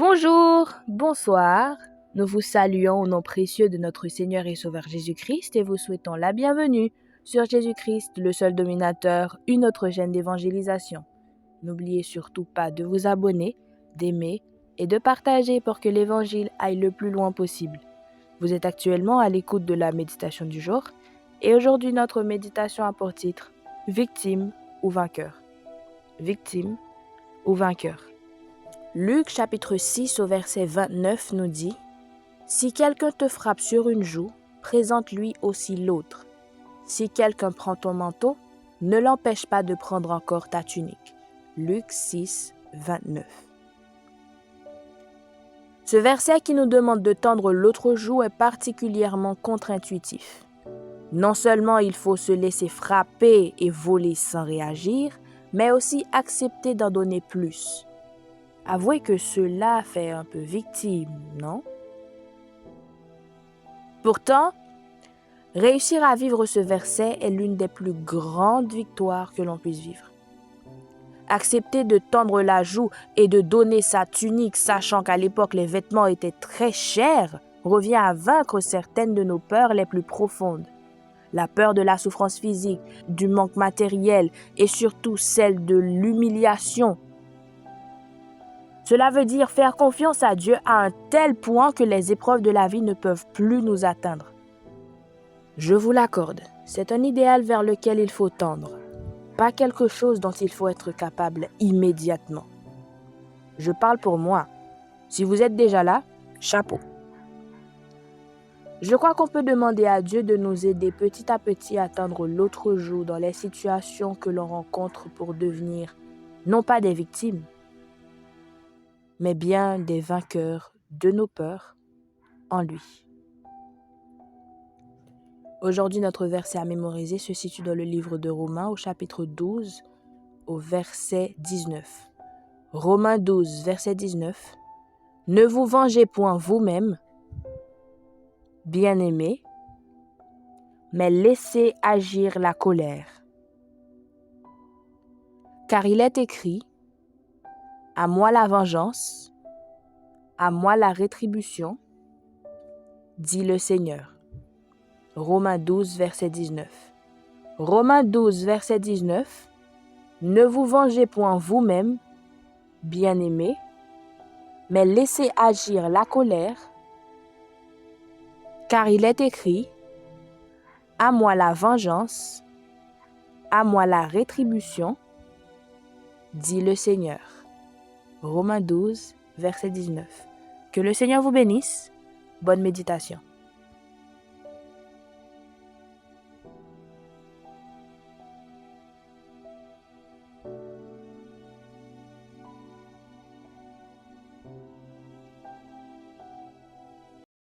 Bonjour, bonsoir. Nous vous saluons au nom précieux de notre Seigneur et Sauveur Jésus-Christ et vous souhaitons la bienvenue sur Jésus-Christ, le seul dominateur, une autre chaîne d'évangélisation. N'oubliez surtout pas de vous abonner, d'aimer et de partager pour que l'évangile aille le plus loin possible. Vous êtes actuellement à l'écoute de la méditation du jour et aujourd'hui notre méditation a pour titre « Victime ou vainqueur ». Victime ou vainqueur. Luc chapitre 6 au verset 29 nous dit « Si quelqu'un te frappe sur une joue, présente-lui aussi l'autre. Si quelqu'un prend ton manteau, ne l'empêche pas de prendre encore ta tunique. » Luc 6, 29. Ce verset qui nous demande de tendre l'autre joue est particulièrement contre-intuitif. Non seulement il faut se laisser frapper et voler sans réagir, mais aussi accepter d'en donner plus. Avouez que cela fait un peu victime, non? Pourtant, réussir à vivre ce verset est l'une des plus grandes victoires que l'on puisse vivre. Accepter de tendre la joue et de donner sa tunique, sachant qu'à l'époque les vêtements étaient très chers, revient à vaincre certaines de nos peurs les plus profondes. La peur de la souffrance physique, du manque matériel et surtout celle de l'humiliation. Cela veut dire faire confiance à Dieu à un tel point que les épreuves de la vie ne peuvent plus nous atteindre. Je vous l'accorde, c'est un idéal vers lequel il faut tendre, pas quelque chose dont il faut être capable immédiatement. Je parle pour moi. Si vous êtes déjà là, chapeau. Je crois qu'on peut demander à Dieu de nous aider petit à petit à tendre l'autre joue dans les situations que l'on rencontre pour devenir non pas des victimes, mais bien des vainqueurs de nos peurs en lui. Aujourd'hui, notre verset à mémoriser se situe dans le livre de Romains au chapitre 12 au verset 19. Romains 12, verset 19. « Ne vous vengez point vous-même, bien-aimés, mais laissez agir la colère. Car il est écrit, à moi la vengeance, à moi la rétribution, dit le Seigneur. » Romains 12, verset 19. Romains 12, verset 19. « Ne vous vengez point vous-même, bien-aimés, mais laissez agir la colère, car il est écrit, à moi la vengeance, à moi la rétribution, dit le Seigneur. » Romains 12, verset 19. Que le Seigneur vous bénisse. Bonne méditation.